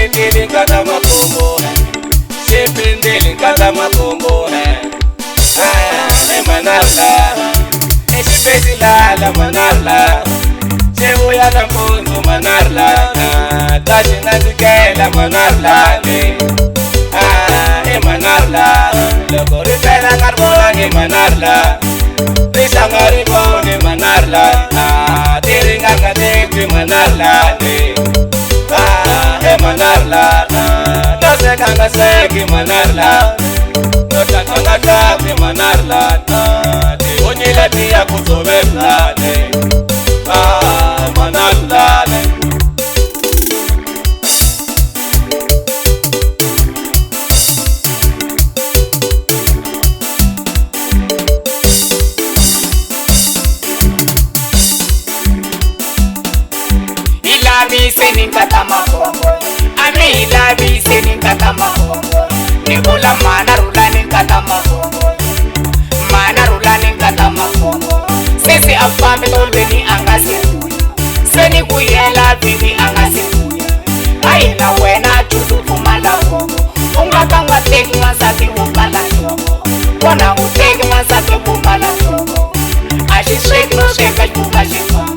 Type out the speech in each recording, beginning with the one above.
Shipindili kata makombo, shipindili kata makombo. Manarla, shipesi la manarla. Chebu ya tampunzu manarla, tashi nazikela manarla. Manarla, lokori pela karbola ni manarla. Risangari bone manarla, tiringa kadeti manarla. Manarla, no se ganga seki manarla, no takanga tabi manarla, ti onyile pia kusobebla, manarla. Ilabi senin kata makombo, ami ilabi senin kata makombo. Nikula manarula nin kata makombo, manarula nin kata makombo. Sisi afambe tolweni angase kuya, seni kuyela bibi angase kuya. Aina wena chutu kumala kombo, ungakanga teki masaki ukala shomo. Wana uteki masaki ukala shomo. Ashisweki no sheka yuka shifama.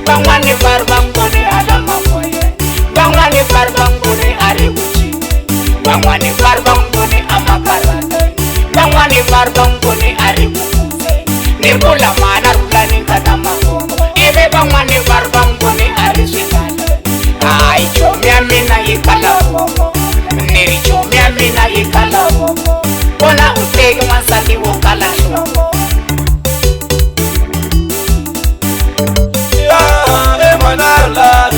Bangwani barbangone adama moye, bangwani barbangone ariguchi, bangwani barbangone amakarane, bangwani barbangone arigukuze. Nikula manarula ni kata makombo, ibe bangwani barbangone arishikane. Ai chomia mina yikala bobo, niri chomia mina yikala bobo. Kona utegi masaki wokala shobo. Manarla,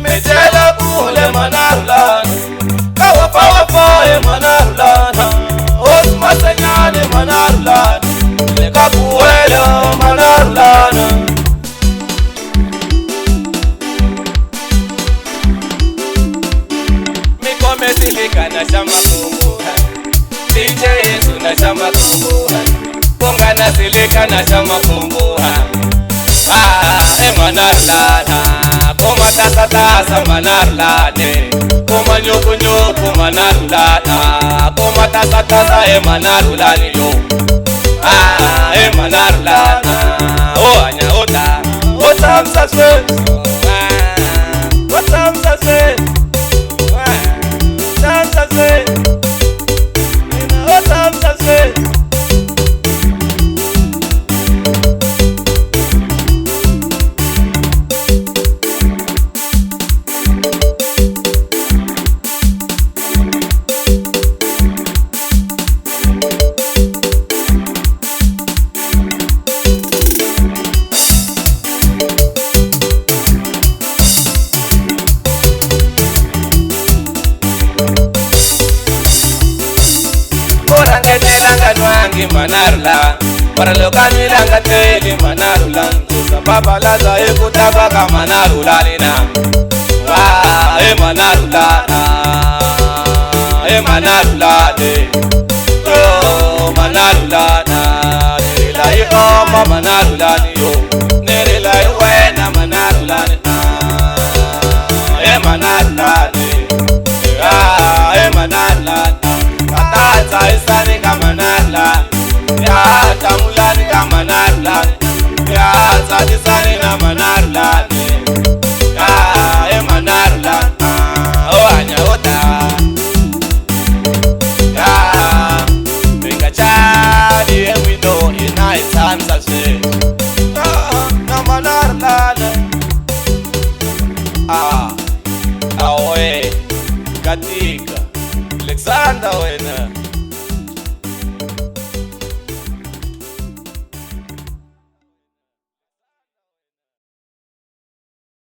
metela pule manarla, kawa pawa manarla, osma senyane manarla, leka puelo manarla. Mi come silika na shamba kumbu, DJ Yesu na shamba kumbu, konga na silika na shamba kumbu. Manarla, koma tasa manarla, koma nyoko manarla, koma tasa manarla yo. Manarla, oh anya ota, ota msase, ota msase, msase, ota msase. Manarla, para lo canila gateli manarula, sababa la za ekutaba ka manarula nina. Manarula, manarula de, oh manarula na, nerila yoma manarula ni yo, nerila wena manarula ni. Manarula de, manarula, kata isani ka manarula. Ya tamulani ka manarla, ya sadisani na manarla, ya manarla, oh anya ota, ya bringa chadi emido ina isansa se, na manarla, awe katika Alexander wena.